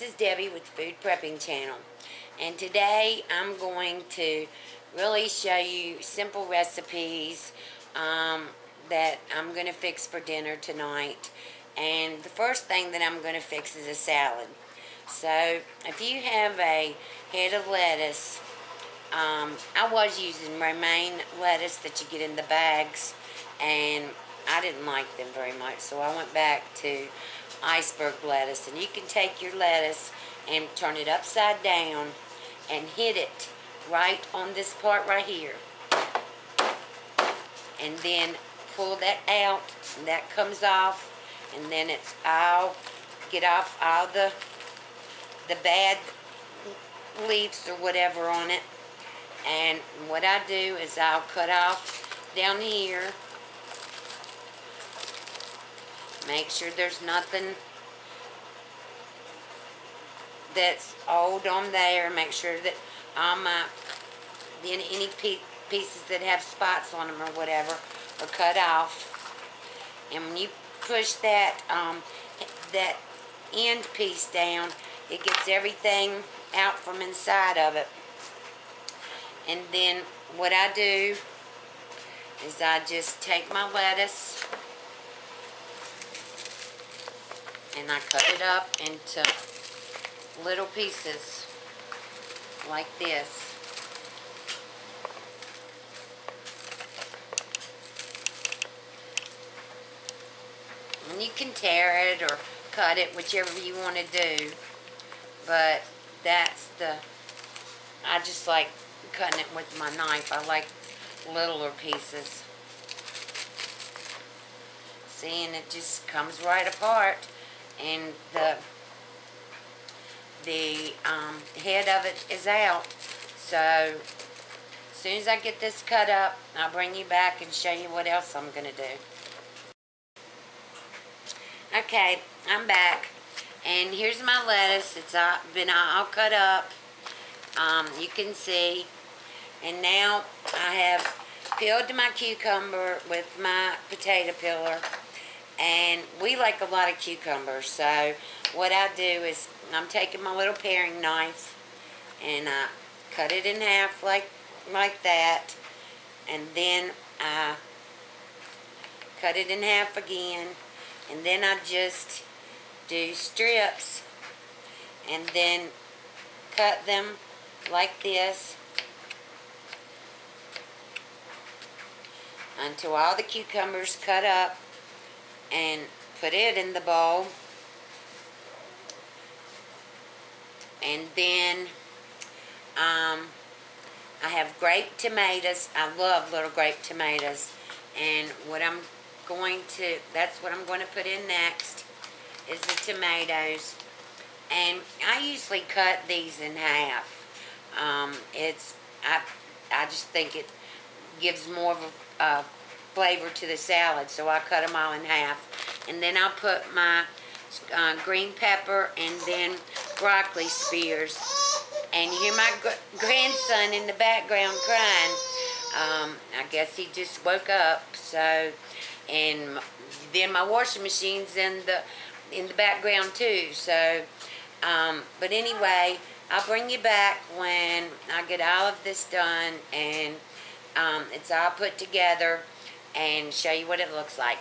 this is Debbie with the Food Prepping Channel, and today I'm going to really show you simple recipes that I'm going to fix for dinner tonight. And the first thing that I'm going to fix is a salad. So if you have a head of lettuce, I was using romaine lettuce that you get in the bags, and I didn't like them very much, so I went back to iceberg lettuce. And you can take your lettuce and turn it upside down and hit it right on this part right here, and then pull that out, and that comes off, and then I'll get off all the bad leaves or whatever on it. And what I do is I'll cut off down here, make sure there's nothing that's old on there, make sure that all my any pieces that have spots on them or whatever are cut off. And when you push that that end piece down, it gets everything out from inside of it. And then what I do is I just take my lettuce and I cut it up into little pieces like this. And you can tear it or cut it, whichever you want to do. But I just like cutting it with my knife. I like littler pieces. See, and it just comes right apart, and the head of it is out. So as soon as I get this cut up, I'll bring you back and show you what else I'm going to do. Okay, I'm back, and here's my lettuce. It's been all cut up. You can see. And now I have peeled my cucumber with my potato peeler. And we like a lot of cucumbers. So what I do is I'm taking my little paring knife and I cut it in half like that. And then I cut it in half again. And then I just do strips and then cut them like this until all the cucumbers cut up, and put it in the bowl. And then I have grape tomatoes. I love little grape tomatoes, and that's what I'm going to put in next is the tomatoes. And I usually cut these in half. I just think it gives more of a flavor to the salad, so I cut them all in half. And then I'll put my green pepper and then broccoli spears. And you hear my grandson in the background crying. I guess he just woke up. So, and then my washing machine's in the background too. So, but anyway, I'll bring you back when I get all of this done and it's all put together, and show you what it looks like.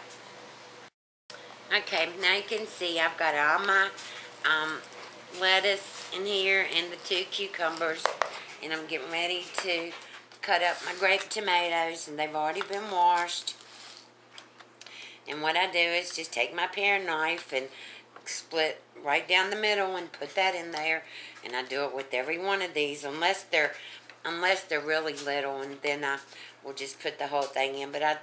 Okay, now you can see I've got all my lettuce in here and the 2 cucumbers, and I'm getting ready to cut up my grape tomatoes, and they've already been washed. And what I do is just take my paring knife and split right down the middle and put that in there. And I do it with every one of these, unless they're really little, and then I will just put the whole thing in. But I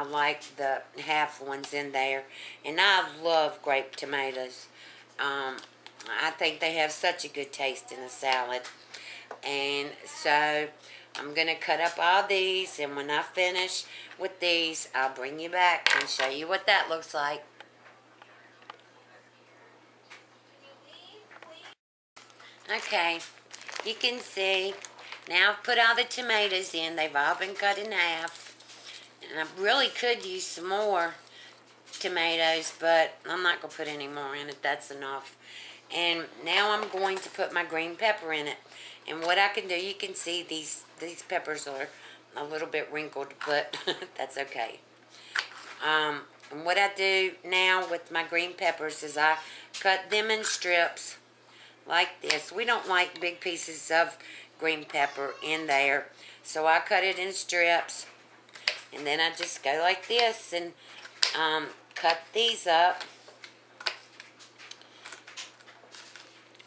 like the half ones in there. And I love grape tomatoes. I think they have such a good taste in a salad. And so I'm going to cut up all these, and when I finish with these, I'll bring you back and show you what that looks like. Okay, you can see now I've put all the tomatoes in. They've all been cut in half. And I really could use some more tomatoes, but I'm not going to put any more in it. That's enough. And now I'm going to put my green pepper in it. And what I can do, you can see these peppers are a little bit wrinkled, but that's okay. And what I do now with my green peppers is I cut them in strips like this. We don't like big pieces of green pepper in there, so I cut it in strips. And then I just go like this and cut these up.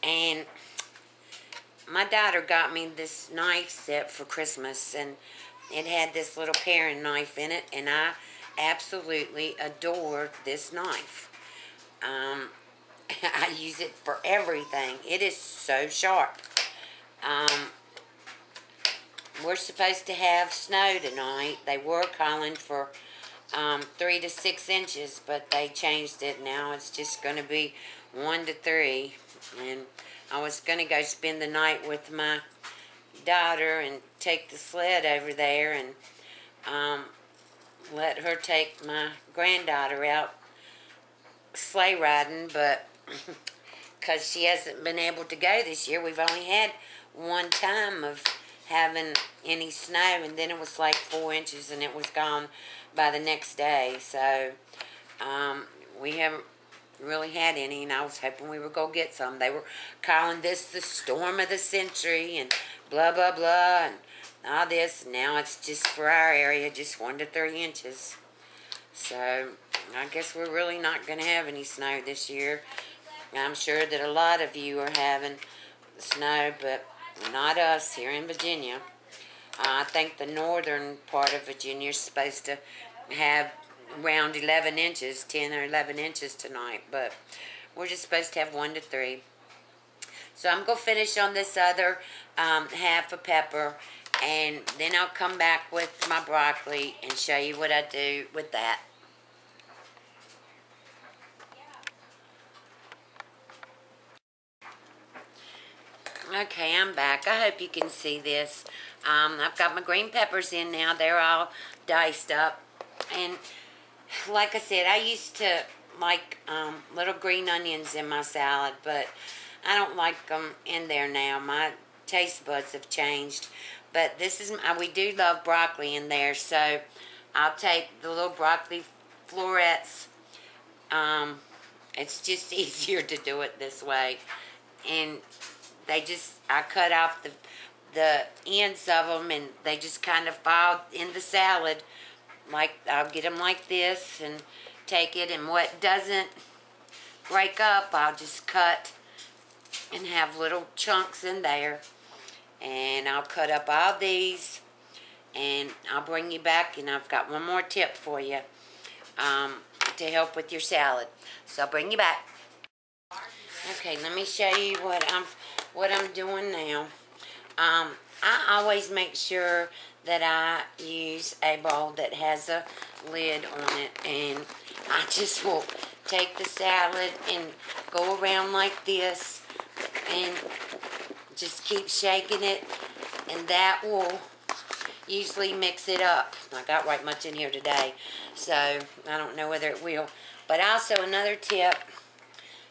And my daughter got me this knife set for Christmas, and it had this little paring knife in it, and I absolutely adore this knife. I use it for everything. It is so sharp. We're supposed to have snow tonight. They were calling for 3 to 6 inches, but they changed it. Now it's just going to be 1 to 3. And I was going to go spend the night with my daughter and take the sled over there and let her take my granddaughter out sleigh riding, but because she hasn't been able to go this year. We've only had one time of having any snow, and then it was like 4 inches and it was gone by the next day. So we haven't really had any, and I was hoping we would go get some. They were calling this the storm of the century and blah blah blah and all this. Now it's just for our area, just 1 to 3 inches. So I guess we're really not going to have any snow this year. I'm sure that a lot of you are having snow, but not us here in Virginia. I think the northern part of Virginia is supposed to have around 11 inches, 10 or 11 inches tonight, but we're just supposed to have 1 to 3. So I'm going to finish on this other half of pepper, and then I'll come back with my broccoli and show you what I do with that. Okay, I'm back. I hope you can see this. I've got my green peppers in now. They're all diced up. And like I said, I used to like little green onions in my salad, but I don't like them in there now. My taste buds have changed. But this is, we do love broccoli in there, so I'll take the little broccoli florets. It's just easier to do it this way. And I cut off the ends of them, and they just kind of fall in the salad. Like, I'll get them like this and take it, and what doesn't break up, I'll just cut and have little chunks in there. And I'll cut up all these, and I'll bring you back, and I've got one more tip for you to help with your salad. So I'll bring you back. Okay, let me show you what I'm doing now. I always make sure that I use a bowl that has a lid on it, and I just will take the salad and go around like this and just keep shaking it, and that will usually mix it up. I got right much in here today, so I don't know whether it will. But also another tip,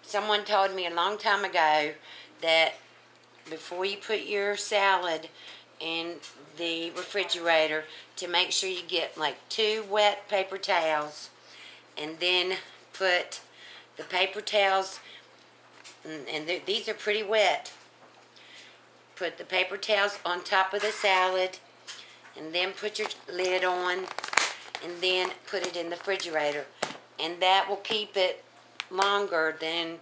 someone told me a long time ago that before you put your salad in the refrigerator, to make sure you get like 2 wet paper towels, and then put the paper towels, and these are pretty wet. Put the paper towels on top of the salad, and then put your lid on, and then put it in the refrigerator. And that will keep it longer than,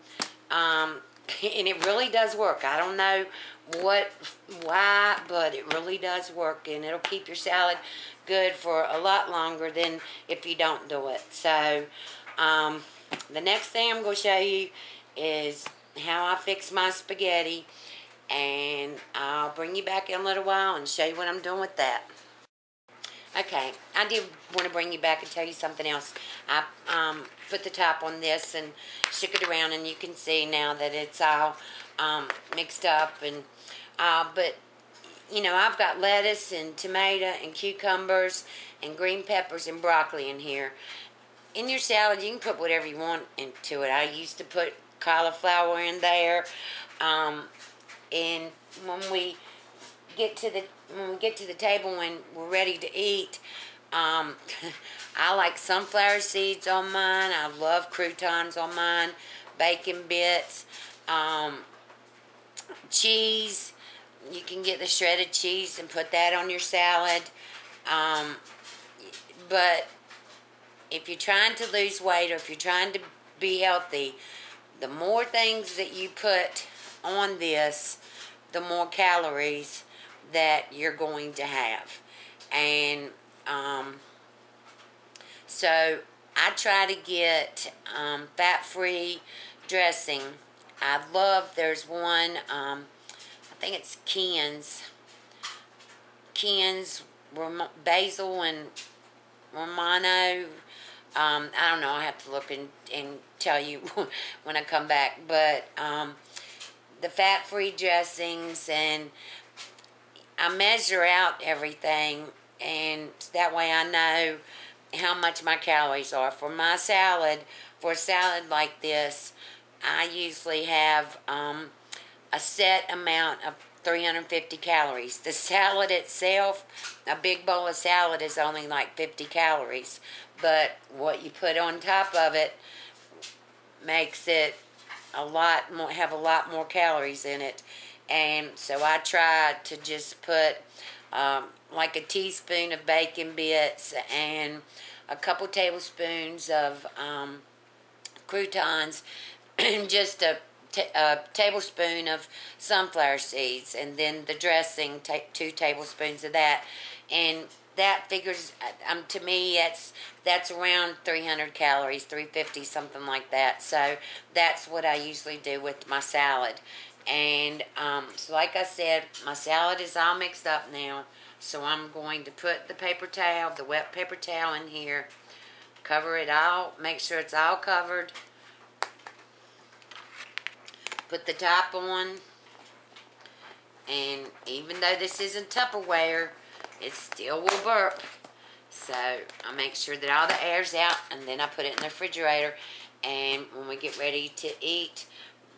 and it really does work. I don't know why, but it really does work, and it'll keep your salad good for a lot longer than if you don't do it. So, the next thing I'm going to show you is how I fix my spaghetti, and I'll bring you back in a little while and show you what I'm doing with that. Okay, I did want to bring you back and tell you something else. I put the top on this and shook it around, and you can see now that it's all mixed up. And but you know, I've got lettuce and tomato and cucumbers and green peppers and broccoli in here. In your salad, you can put whatever you want into it. I used to put cauliflower in there. And when we get to the table when we're ready to eat, I like sunflower seeds on mine. I love croutons on mine, bacon bits, cheese. You can get the shredded cheese and put that on your salad. But if you're trying to lose weight or if you're trying to be healthy, the more things that you put on this, the more calories that you're going to have. And so I try to get fat-free dressing. I love, there's one, I think it's Ken's basil and Romano. I don't know, I have to look and tell you when I come back. But the fat-free dressings, and I measure out everything, and that way I know how much my calories are. For my salad, for a salad like this, I usually have a set amount of 350 calories. The salad itself, a big bowl of salad is only like 50 calories. But what you put on top of it makes it have a lot more calories in it. And so I try to just put like a teaspoon of bacon bits and a couple tablespoons of croutons and just a tablespoon of sunflower seeds, and then the dressing, 2 tablespoons of that. And that figures, to me, that's around 300 calories, 350, something like that. So that's what I usually do with my salad. And so like I said, my salad is all mixed up now. So I'm going to put the paper towel, the wet paper towel in here, cover it all, make sure it's all covered. Put the top on, and even though this isn't Tupperware, it still will burp. So I make sure that all the air's out, and then I put it in the refrigerator. And when we get ready to eat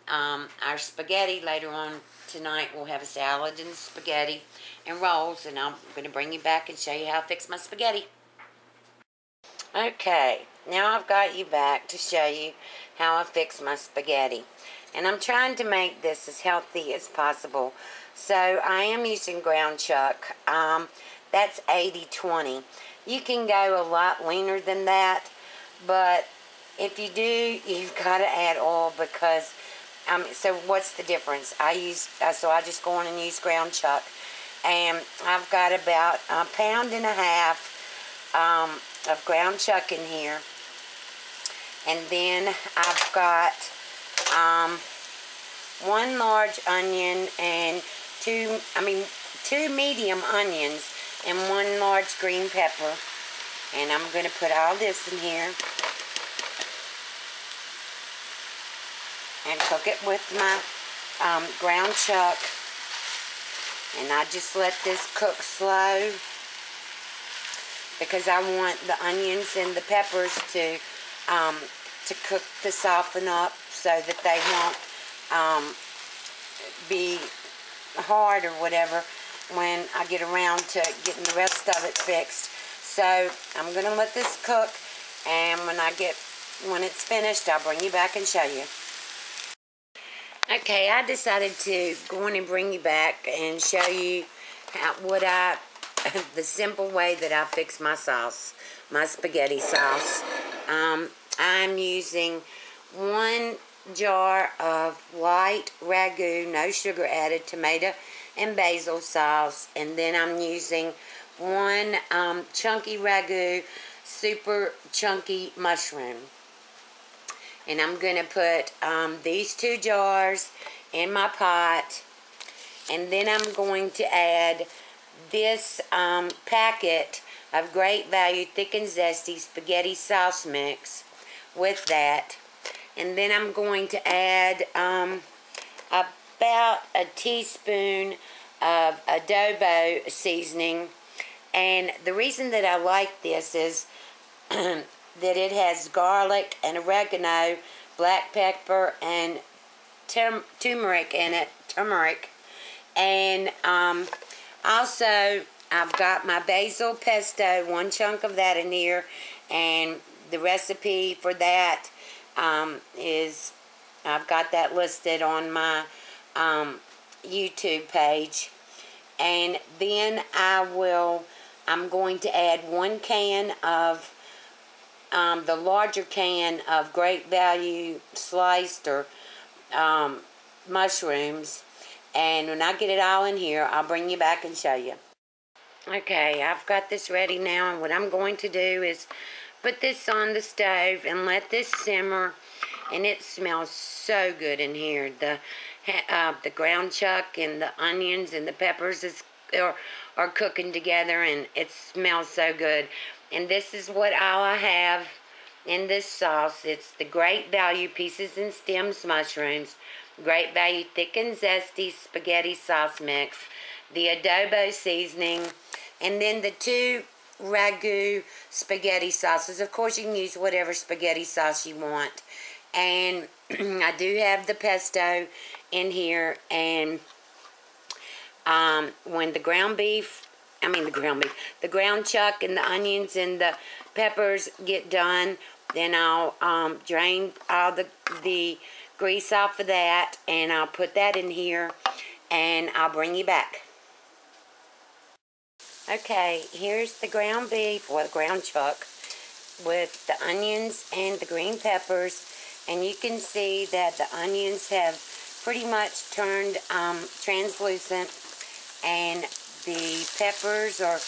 our spaghetti later on tonight, we'll have a salad and spaghetti and rolls, and I'm going to bring you back and show you how I fix my spaghetti. Okay, now I've got you back to show you how I fix my spaghetti. And I'm trying to make this as healthy as possible. So I am using ground chuck. That's 80-20. You can go a lot leaner than that, but if you do, you've got to add oil because, so what's the difference? So I just go on and use ground chuck. And I've got about 1.5 pounds of ground chuck in here. And then I've got 1 large onion and 2 medium onions and 1 large green pepper. And I'm going to put all this in here and cook it with my ground chuck. And I just let this cook slow because I want the onions and the peppers to cook, to soften up so that they won't be hard or whatever when I get around to getting the rest of it fixed. So I'm going to let this cook, and when it's finished, I'll bring you back and show you. Okay, I decided to go in and bring you back and show you the simple way that I fix my sauce, my spaghetti sauce. I'm using 1 jar of light ragu, no sugar added, tomato and basil sauce, and then I'm using 1 chunky ragu, super chunky mushroom. And I'm going to put these 2 jars in my pot, and then I'm going to add this packet of Great Value Thick and Zesty Spaghetti Sauce Mix with that. And then I'm going to add about a teaspoon of adobo seasoning. And the reason that I like this is that it has garlic and oregano black pepper, and turmeric in it. Turmeric. And also, I've got my basil pesto, 1 chunk of that in here. And the recipe for that is, I've got that listed on my YouTube page. And then I'm going to add 1 can of the larger can of Great Value sliced or mushrooms. And when I get it all in here, I'll bring you back and show you. Okay, I've got this ready now, and what I'm going to do is put this on the stove and let this simmer. And it smells so good in here. The ground chuck and the onions and the peppers are cooking together, and it smells so good. And this is what I have in this sauce. It's the Great Value Pieces and Stems mushrooms, Great Value thick and zesty spaghetti sauce mix, the adobo seasoning, and then the 2 ragu spaghetti sauces. Of course, you can use whatever spaghetti sauce you want. And I do have the pesto in here. And when the ground chuck and the onions and the peppers get done, then I'll drain all the grease off of that, and I'll put that in here, and I'll bring you back. Okay, here's the ground beef, or the ground chuck, with the onions and the green peppers. And you can see that the onions have pretty much turned translucent, and the peppers are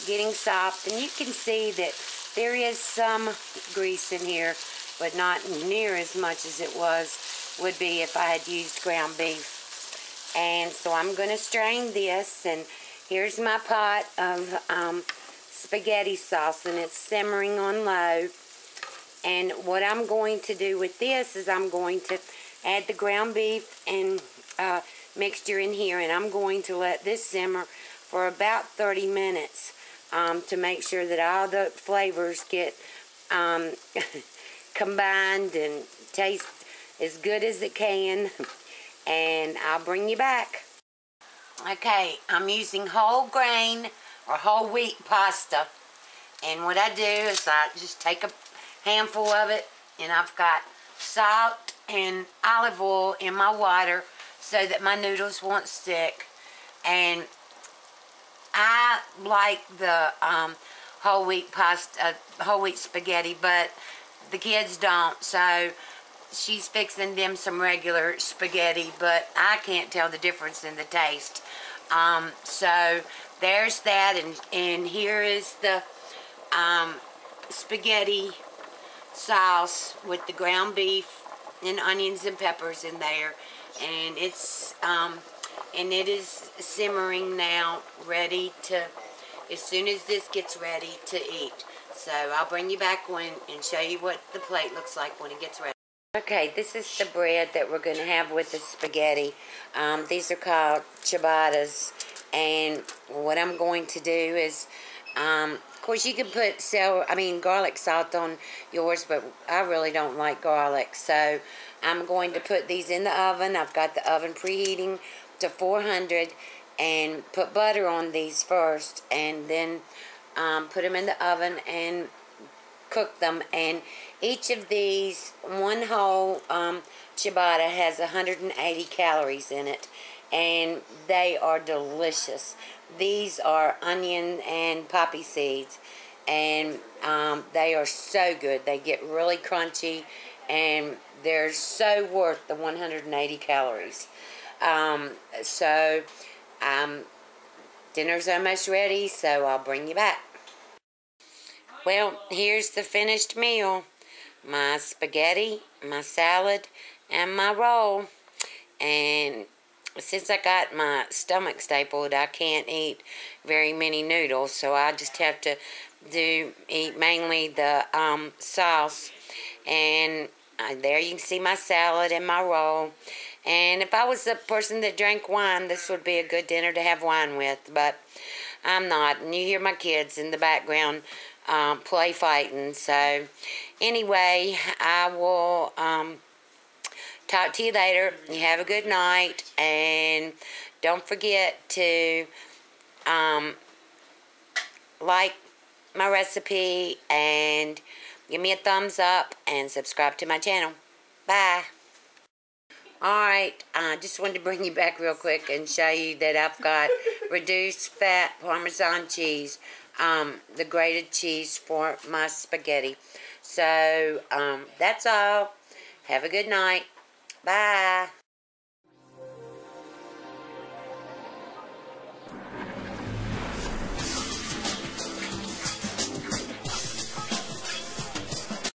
getting soft. And you can see that there is some grease in here, but not near as much as it would be if I had used ground beef. And so I'm going to strain this, and here's my pot of spaghetti sauce, and it's simmering on low. And what I'm going to do with this is I'm going to add the ground beef and mixture in here, and I'm going to let this simmer for about 30 minutes to make sure that all the flavors get combined and taste as good as it can. And I'll bring you back. Okay, I'm using whole grain or whole wheat pasta. And what I do is I just take a handful of it, and I've got salt and olive oil in my water so that my noodles won't stick. And I like the whole wheat pasta, whole wheat spaghetti, but the kids don't. So she's fixing them some regular spaghetti, but I can't tell the difference in the taste. So there's that, and here is the spaghetti sauce with the ground beef and onions and peppers in there, and it is simmering now, ready to, as soon as this gets ready to eat. So I'll bring you back and show you what the plate looks like when it gets ready. Okay, this is the bread that we're going to have with the spaghetti. These are called ciabattas, and what I'm going to do is, of course, you can put garlic salt on yours, but I really don't like garlic. So I'm going to put these in the oven. I've got the oven preheating to 400, and put butter on these first, and then put them in the oven and cook them. And each of these, one whole ciabatta has 180 calories in it, and they are delicious. These are onion and poppy seeds, and they are so good. They get really crunchy, and they're so worth the 180 calories. Dinner's almost ready, so I'll bring you back. Well, here's the finished meal. My spaghetti, my salad, and my roll. And since I got my stomach stapled, I can't eat very many noodles, so I just have to eat mainly the sauce. And there you can see my salad and my roll. And if I was a person that drank wine, this would be a good dinner to have wine with, but I'm not. And you hear my kids in the background play fighting. So anyway, I will talk to you later. You have a good night. And don't forget to like my recipe and give me a thumbs up and subscribe to my channel. Bye. Alright, I just wanted to bring you back real quick and show you that I've got reduced fat Parmesan cheese, the grated cheese for my spaghetti. So, that's all. Have a good night. Bye.